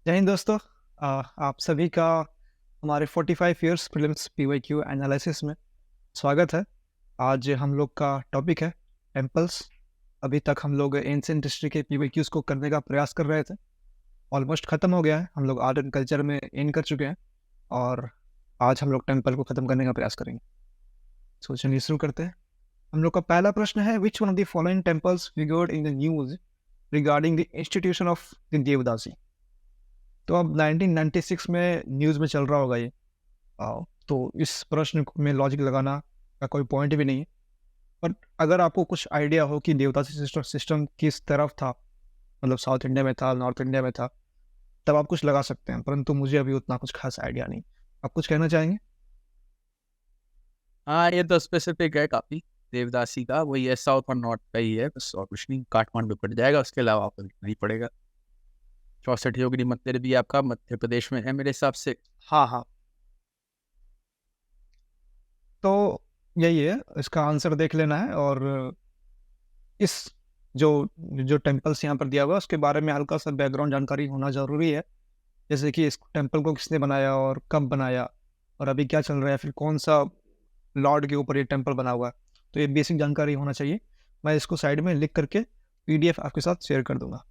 जय हिंद दोस्तों। आप सभी का हमारे 45 इयर्स प्रीलिम्स पीवाईक्यू एनालिसिस में स्वागत है। आज हम लोग का टॉपिक है टेम्पल्स। अभी तक हम लोग एंशिएंट हिस्ट्री के पीवाईक्यूज को करने का प्रयास कर रहे थे। ऑलमोस्ट ख़त्म हो गया है, हम लोग आर्ट एंड कल्चर में एंड कर चुके हैं और आज हम लोग टेम्पल को ख़त्म करने का प्रयास करेंगे। सो चलिए शुरू करते हैं। हम लोग का पहला प्रश्न है, which one of the following temples figured in the news regarding the institution of the devadasi. तो अब 1996 में न्यूज़ में चल रहा होगा ये। तो इस प्रश्न में लॉजिक लगाना का कोई पॉइंट भी नहीं है। बट अगर आपको कुछ आइडिया हो कि देवदासी सिस्टम किस तरफ था, मतलब साउथ इंडिया में था, नॉर्थ इंडिया में था, तब आप कुछ लगा सकते हैं, परंतु मुझे अभी उतना कुछ खास आइडिया नहीं। आप कुछ कहना चाहेंगे? हाँ, ये तो स्पेसिफिक है काफी। देवदासी का वही है, साउथ और नॉर्थ का ही है बस, और कुछ नहीं। काठमांडू पड़ जाएगा, उसके अलावा आपको नहीं पड़ेगा। 64 योगिनी मंदिर भी आपका मध्य प्रदेश में है मेरे हिसाब से। हाँ हाँ, तो यही है, इसका आंसर देख लेना है। और इस जो जो टेम्पल्स यहाँ पर दिया हुआ है उसके बारे में हल्का सा बैकग्राउंड जानकारी होना ज़रूरी है। जैसे कि इस टेम्पल को किसने बनाया और कब बनाया और अभी क्या चल रहा है, फिर कौन सा लॉर्ड के ऊपर ये टेम्पल बना हुआ है। तो ये बेसिक जानकारी होना चाहिए। मैं इसको साइड में लिख करके पीडीएफ आपके साथ शेयर कर दूंगा।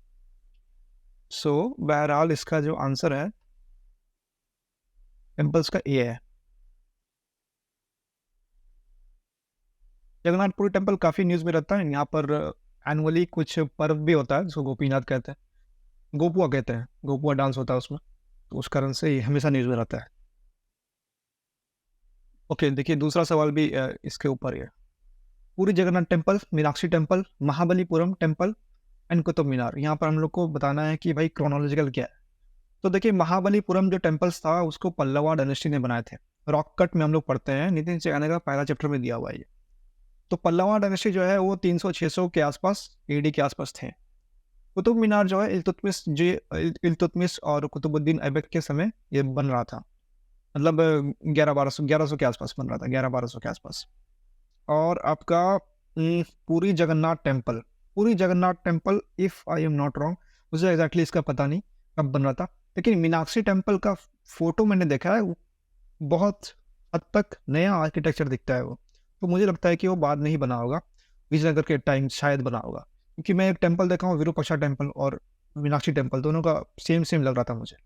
सो बहरहाल इसका जो आंसर है टेम्पल्स का ए है। जगन्नाथपुरी टेम्पल काफ़ी न्यूज़ में रहता है। यहाँ पर एनुअली कुछ पर्व भी होता है जिसको गोपीनाथ कहते हैं, गोपुआ कहते हैं, गोपुआ डांस होता है उसमें, तो उस कारण से ये हमेशा न्यूज़ में रहता है। ओके, देखिए दूसरा सवाल भी इसके ऊपर ही है। Puri Jagannath temple, Meenakshi temple, Mahabalipuram temple and Qutub Minar. यहाँ पर हम लोग को बताना है कि भाई क्रोनोलॉजिकल क्या है। तो देखिए महाबलीपुरम जो टेम्पल्स था उसको पल्लवा डायनेस्टी ने बनाए थे। रॉक कट में हम लोग पढ़ते हैं, नितिन चैगने का पहला चैप्टर में दिया हुआ है ये। तो पल्लवा डायनेस्टी जो है वो 300-600 के आसपास एडी के आसपास थे। कुतुब मीनार जो है इल्तुतमिश और कुतुबुद्दीन ऐबक के समय ये बन रहा था। मतलब 1100 के आसपास बन रहा था, 1100-1200 के आसपास। और आपका पूरी Jagannath temple if I am not wrong, मुझे एग्जैक्टली इसका पता नहीं कब बन रहा था, लेकिन मीनाक्षी टेम्पल का फोटो मैंने देखा है, बहुत हद तक नया आर्किटेक्चर दिखता है वो। तो मुझे लगता है कि वो बाद में ही बना होगा, विजयनगर के टाइम शायद बना होगा, क्योंकि मैं एक टेम्पल देखा हूँ, विरूपाक्षा टेम्पल और मीनाक्षी टेम्पल दोनों का सेम सेम लग रहा था मुझे।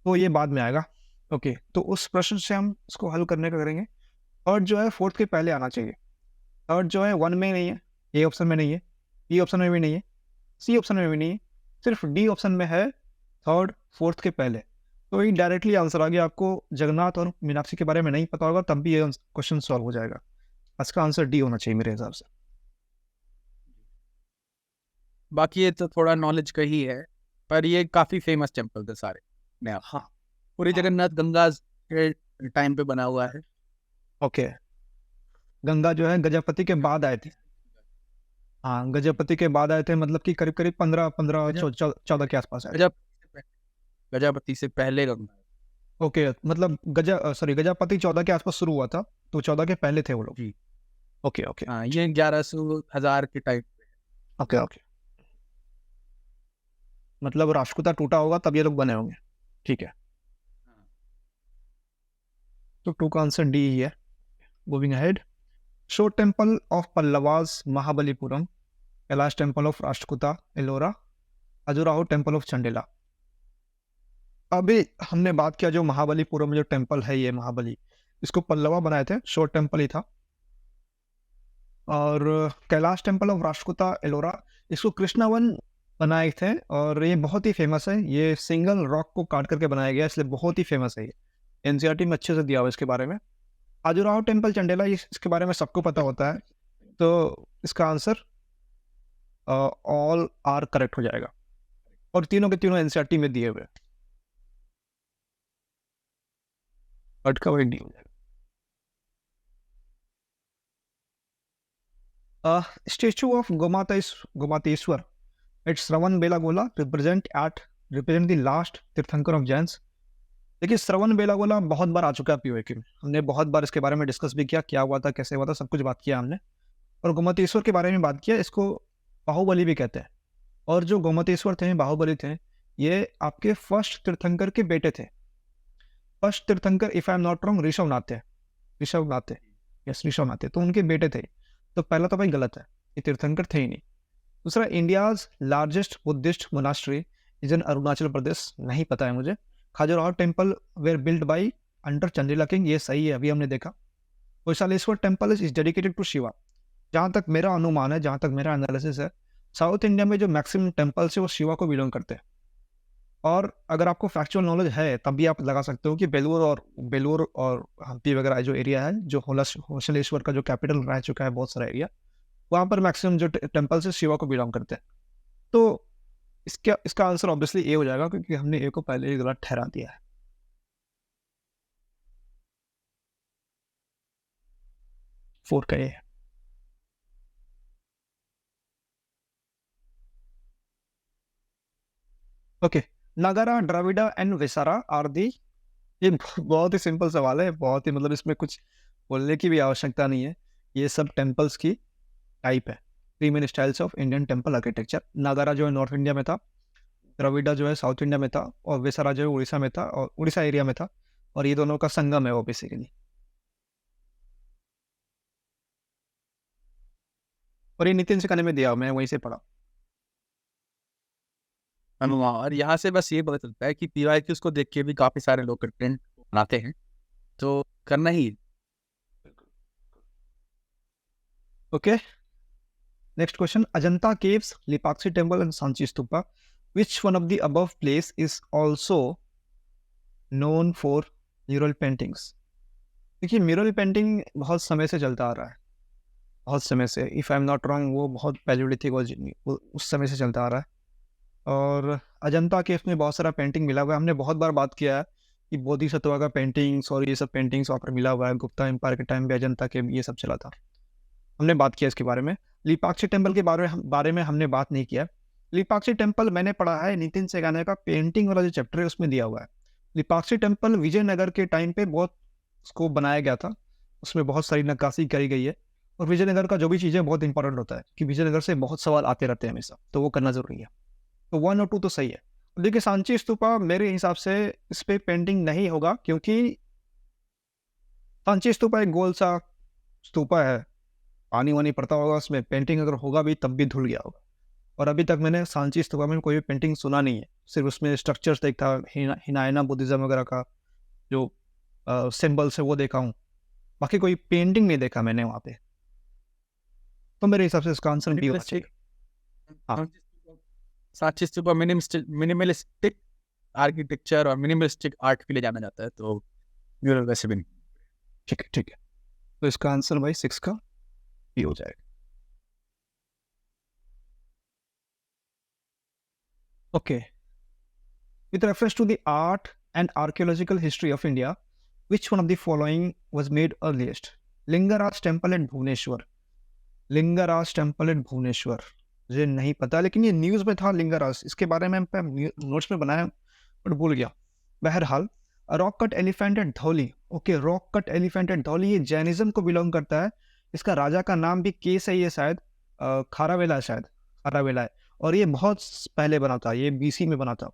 तो ये बाद में आएगा। ओके, तो उस प्रश्न से हम इसको हल करने का करेंगे। थर्ड जो है फोर्थ के पहले आना चाहिए। थर्ड जो है वन में नहीं है, ए ऑप्शन में नहीं है, बी ऑप्शन में भी नहीं है, सी ऑप्शन में भी नहीं है, सिर्फ डी ऑप्शन में है, थर्ड फोर्थ के पहले। तो ये डायरेक्टली आंसर आ गया। आपको जगन्नाथ और मीनाक्षी के बारे में नहीं पता होगा तब भी ये क्वेश्चन सॉल्व हो जाएगा। इसका आंसर डी होना चाहिए मेरे हिसाब से। बाकी ये तो थोड़ा नॉलेज का ही है, पर ये काफी फेमस टेम्पल थे सारे। नया हाँ पूरी हाँ, जगन्नाथ गंगा के टाइम पे बना हुआ है। ओके। गंगा जो है गजपति के बाद आए थे। हाँ, गजपति के बाद आए थे, मतलब कि करीब करीब 15 गजप 14 के आसपास आए थे। गजप गजापति से पहले गंगा। ओके, मतलब गजापति 14 के आसपास शुरू हुआ था, तो 14 के पहले थे वो लोग। जी ओके ओके हाँ, ये 1100 1000 के टाइम पे। ओके ओके, मतलब राष्ट्रकूटा टूटा होगा तब ये लोग बने होंगे। ठीक है, हाँ। तो टू का आंसर डी ही है। Moving ahead, show temple of Pallavas Mahabalipuram, Kailash temple of Rashtrakuta Ellora, Khajuraho temple of Chandela. अभी हमने बात किया जो महाबलीपुरम में जो टेम्पल है, ये महाबली, इसको पल्लवा बनाए थे, शोर्ट टेम्पल ही था। और कैलाश टेम्पल ऑफ राष्ट्रकूटा एलोरा, इसको कृष्णावन बनाए थे और ये बहुत ही फेमस है। ये सिंगल रॉक को काट करके बनाया गया, इसलिए बहुत ही फेमस है ये। एनसीईआरटी में अच्छे से दिया हुआ है इसके बारे में। खजुराहो टेम्पल चंडेला, इसके बारे में सबको पता होता है। तो इसका आंसर ऑल आर करेक्ट हो जाएगा, और तीनों के तीनों एनसीईआरटी में दिए हुए। बट का वही डी हो जाएगा। Statue of Gomateshwara at Shravana Belagola represent the last tirthankara of Jains. देखिए श्रवण बेलागोला बहुत बार आ चुका है पीओक्यू में, हमने बहुत बार इसके बारे में डिस्कस भी किया, क्या हुआ था, कैसे हुआ था, सब कुछ बात किया हमने। और गोमतेश्वर के बारे में बात किया, इसको बाहुबली भी कहते हैं। और जो गोमतेश्वर थे, बाहुबली थे, ये आपके फर्स्ट तीर्थंकर के बेटे थे। First tirthankara if I am not wrong Rishabh Nath थे। यस, ऋषभ नाथ थे, तो उनके बेटे थे। तो पहला तो भाई गलत है, ये तीर्थंकर थे ही नहीं। दूसरा, India's largest Buddhist monastery is in Arunachal Pradesh, नहीं पता है मुझे। Khajuraho temple were build by under Chandela king, ये सही है, अभी हमने देखा। Hoysaleswara temple is dedicated to Shiva. जहाँ तक मेरा अनुमान है, जहाँ तक मेरा एनालिसिस है, साउथ इंडिया में जो मैक्सिमम टेम्पल्स है वो शिवा को बिलोंग करते हैं। और अगर आपको फैक्चुअल नॉलेज है तब भी आप लगा सकते हो कि बेलूर और हम्पी वगैरह जो एरिया है, जो होशलेश्वर का जो कैपिटल रह चुका है बहुत सारा एरिया, वहाँ पर मैक्सिमम जो टेम्पल्स है शिवा को बिलोंग करते हैं। तो इसका इसका आंसर ऑब्वियसली ए हो जाएगा, क्योंकि हमने ए को पहले ही गलत ठहरा दिया है। 4 का ए है। ओके, नागारा, Dravida and Vesara are the, ये बहुत ही सिंपल सवाल है, बहुत ही मतलब इसमें कुछ बोलने की भी आवश्यकता नहीं है। ये सब टेम्पल्स की टाइप है। 3 main styles of Indian temple architecture. नागारा जो है नॉर्थ इंडिया में था, द्रविड़ा जो है साउथ इंडिया में था, और वेसारा जो है उड़ीसा में था, और उड़ीसा एरिया में था। और ये दोनों का संगम है वो बेसिकली। और ये नितिन सिकाने में दिया, मैं वहीं से पढ़ा। और यहाँ से बस ये पता चलता है कि पीवाईक्यूज को देख के भी काफी सारे लोग कंटेंट बनाते हैं, तो करना ही। Okay, next question. Ajanta caves, Lepakshi temple and Sanchi stupa, which one of the above place is also known for mural paintings? देखिए, म्यूरल पेंटिंग बहुत समय से चलता आ रहा है, बहुत समय से। If I am not wrong, वो बहुत पैलियोलिथिक वो उस समय से चलता आ रहा है। और अजंता केव में बहुत सारा पेंटिंग मिला हुआ है। हमने बहुत बार बात किया है कि बोधिसत्वा का पेंटिंग्स और ये सब पेंटिंग्स वहाँ पर मिला हुआ है। गुप्ता एम्पायर के टाइम पे अजंता केव ये सब चला था, हमने बात किया इसके बारे में। लिपाक्षी टेम्पल के बारे में हमने बात नहीं किया। लिपाक्षी टेम्पल मैंने पढ़ा है नितिन सेगाने का पेंटिंग वाला जो चैप्टर है उसमें दिया हुआ है। लिपाक्षी टेम्पल विजयनगर के टाइम पे बहुत उसको बनाया गया था, उसमें बहुत सारी नक्काशी करी गई है। और विजयनगर का जो भी चीज़ है बहुत इंपॉर्टेंट होता है, कि विजयनगर से बहुत सवाल आते रहते हैं हमेशा, तो वो करना जरूरी है। तो 1 और 2 तो सही है। देखिए, सांची स्तूपा मेरे हिसाब से इस पे पेंटिंग नहीं होगा, क्योंकि सांची स्तूपा एक गोल सा स्तूपा है, पानी वानी पड़ता होगा उसमें, पेंटिंग अगर होगा भी तब भी धुल गया होगा। और अभी तक मैंने सांची स्तूपा में कोई भी पेंटिंग सुना नहीं है, सिर्फ उसमें स्ट्रक्चर्स देखता, हिनायना बुद्धिज्म वगैरह का जो सिंबल्स है वो देखा हूँ, बाकी कोई पेंटिंग नहीं देखा मैंने वहाँ पे। तो मेरे हिसाब से इसका आंसर बी होना चाहिए। हाँ, सांची स्तूपा मिनिमलिस्टिक आर्किटेक्चर और मिनिमलिस्टिक आर्ट के लिए जाना जाता है, तो म्यूरल वैसे भी नहीं। ठीक है, ठीक है। तो इसका आंसर भाई 6 का बी हो जाएगा। Okay, with reference to the art and archaeological history of India, which one of the following was made earliest? Lingaraj temple at Bhubaneswar. Lingaraj temple at Bhubaneswar मुझे नहीं पता, लेकिन ये न्यूज में था लिंगाराज, इसके बारे में नोट्स में बनाया बट भूल गया। बहरहाल, rock cut elephant at Dhauli. Okay, rock cut elephant at Dhauli ये जैनिज्म को बिलोंग करता है। इसका राजा का नाम भी के सही है शायद, खारावेला है शायद, खारावेला है। और ये बहुत पहले बना था, ये बीसी में बना था,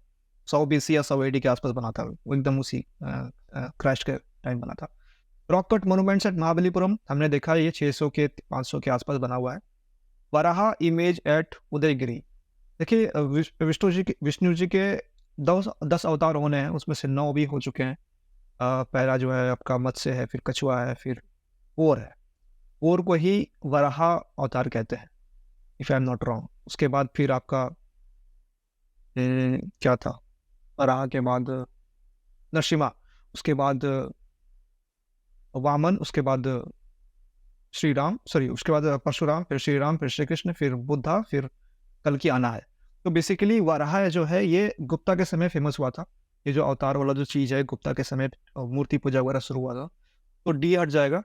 100 बीसी या 100 एडी के आसपास बना था, वो एकदम उसी क्रैश के टाइम बना था। Rock cut monuments at Mahabalipuram हमने देखा, ये 600 के 500 के आसपास बना हुआ है। Varaha image at Udayagiri. देखिए, विष्णु जी के 10 अवतार होने हैं, उसमें से 9 भी हो चुके हैं। पहला जो है आपका मत्स्य है, फिर कछुआ है, फिर ओर है। ओर को ही वराहा अवतार कहते हैं, if I am not wrong. उसके बाद फिर आपका क्या था, वराहा के बाद नरसिम्हा, उसके बाद वामन, उसके बाद श्री राम, सॉरी उसके बाद परशुराम, फिर श्री राम, फिर श्री कृष्ण, फिर बुद्धा, फिर कल की आना है। तो बेसिकली वराहा जो है ये गुप्ता के समय फेमस हुआ था। ये जो अवतार वाला जो चीज़ है, गुप्ता के समय मूर्ति पूजा वगैरह शुरू हुआ था। तो डी हट जाएगा,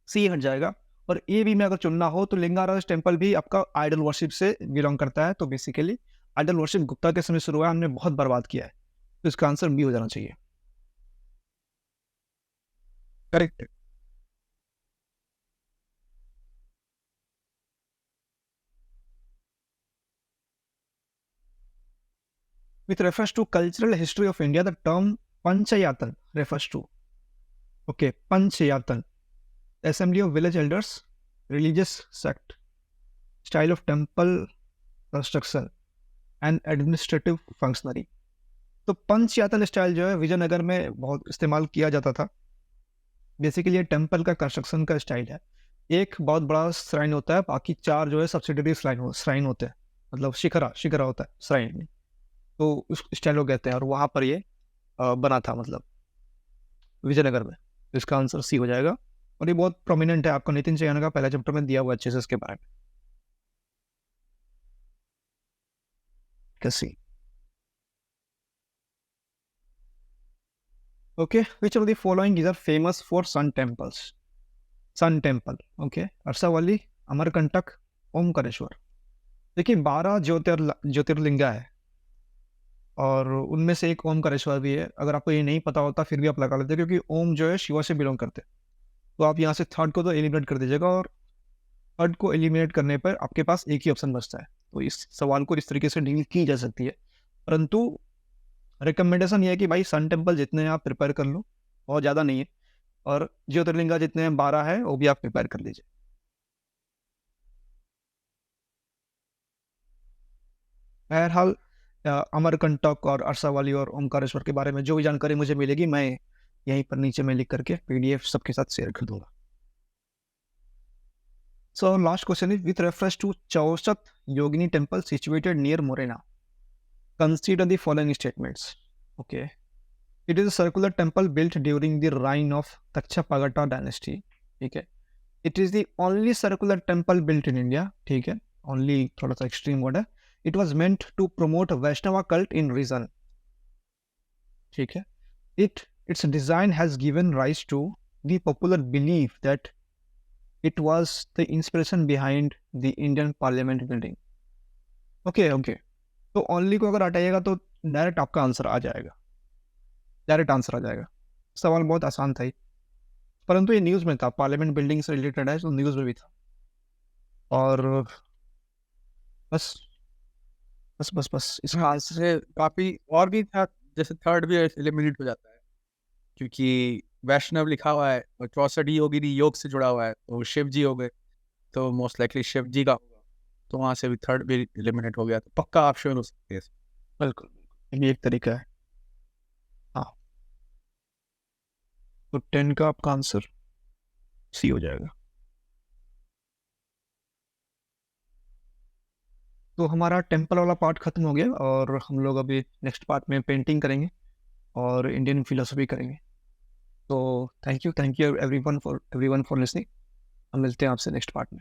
सी हट जाएगा। और ए बी में अगर चुनना हो तो लिंगाराज टेम्पल भी आपका आइडल वर्शिप से बिलोंग करता है। तो बेसिकली आइडल वर्शिप गुप्ता के समय शुरू हुआ, हमने बहुत बर्बाद किया है। तो इसका आंसर बी हो जाना चाहिए। Correct. With reference to cultural history of India, the term Panchayatan refers to, okay, Panchayatan, assembly of village elders, religious sect, style of temple construction and administrative functionary. तो पंचयातन स्टाइल जो है विजयनगर में बहुत इस्तेमाल किया जाता था. बेसिकली ये टेम्पल का कंस्ट्रक्शन का स्टाइल है. एक बहुत बड़ा श्राइन होता है, बाकी 4 जो है सब्सिडरी श्राइन होते हैं, मतलब शिखरा होता है श्राइन में, तो उस स्टाइल को कहते हैं. और वहाँ पर ये बना था, मतलब विजयनगर में. तो इसका आंसर सी हो जाएगा. और ये बहुत प्रोमिनेंट है, आपको नितिन चैन का पहला चैप्टर में दिया हुआ अच्छे से इसके बारे में. कैसी? Okay, which of the following is famous for sun temples? Sun temple, okay. अर्सावली, Amarkantak, Omkareshwar. देखिए 12 ज्योतिर्लिंगा है और उनमें से एक ओमकारेश्वर भी है. अगर आपको ये नहीं पता होता फिर भी आप लगा लेते, क्योंकि ओम जो है शिवा से बिलोंग करते हैं. तो आप यहाँ से थर्ड को तो एलिमिनेट कर दीजिएगा, और थर्ड को एलिमिनेट करने पर आपके पास एक ही ऑप्शन बचता है. तो इस सवाल को इस तरीके से डील की जा सकती है, परंतु रिकमेंडेशन ये है कि भाई सन टेम्पल जितने हैं आप प्रिपेयर कर लो, बहुत ज़्यादा नहीं है, और ज्योतिर्लिंगा जितने हैं 12 है वो भी आप प्रिपेयर कर लीजिए. बहरहाल अमरकंटक और अरसावली और ओमकारेश्वर के बारे में जो भी जानकारी मुझे मिलेगी मैं यहीं पर नीचे में लिख करके PDF सबके साथ शेयर कर दूंगा. So last question is with reference to Chausath Yogini temple situated near Morena, consider the following statements. Okay, it is a circular temple built during the reign of Tachapagata dynasty. ठीक है, it is the only circular temple built in India. ठीक है, only थोड़ा सा extreme word है. It was meant to promote Vaishnava cult in region. ठीक है, its design has given rise to the popular belief that it was the inspiration behind the Indian Parliament building. Okay, okay. तो only को अगर हटाइएगा तो direct आपका answer आ जाएगा, direct answer आ जाएगा. सवाल बहुत आसान था ही, परंतु ये न्यूज़ में था, पार्लियामेंट बिल्डिंग से रिलेटेड है, तो न्यूज़ में भी था. और बस बस बस बस इसका आंसर से काफी और भी था, जैसे थर्ड भी एलिमिनेट हो जाता है क्योंकि वैष्णव लिखा हुआ है और 64 योगिनी योग से जुड़ा हुआ है, तो शिव जी हो गए, तो मोस्ट लाइकली शिव जी का होगा. तो वहां से भी थर्ड भी एलिमिनेट हो गया, तो पक्का आप श्योर हो सकते हैं. बिल्कुल, ये एक तरीका है. हाँ, तो 10 का आपका आंसर सी हो जाएगा. तो हमारा टेम्पल वाला पार्ट खत्म हो गया और हम लोग अभी नेक्स्ट पार्ट में पेंटिंग करेंगे और इंडियन फिलोसफी करेंगे. तो thank you everyone for listening. हम मिलते हैं आपसे नेक्स्ट पार्ट में.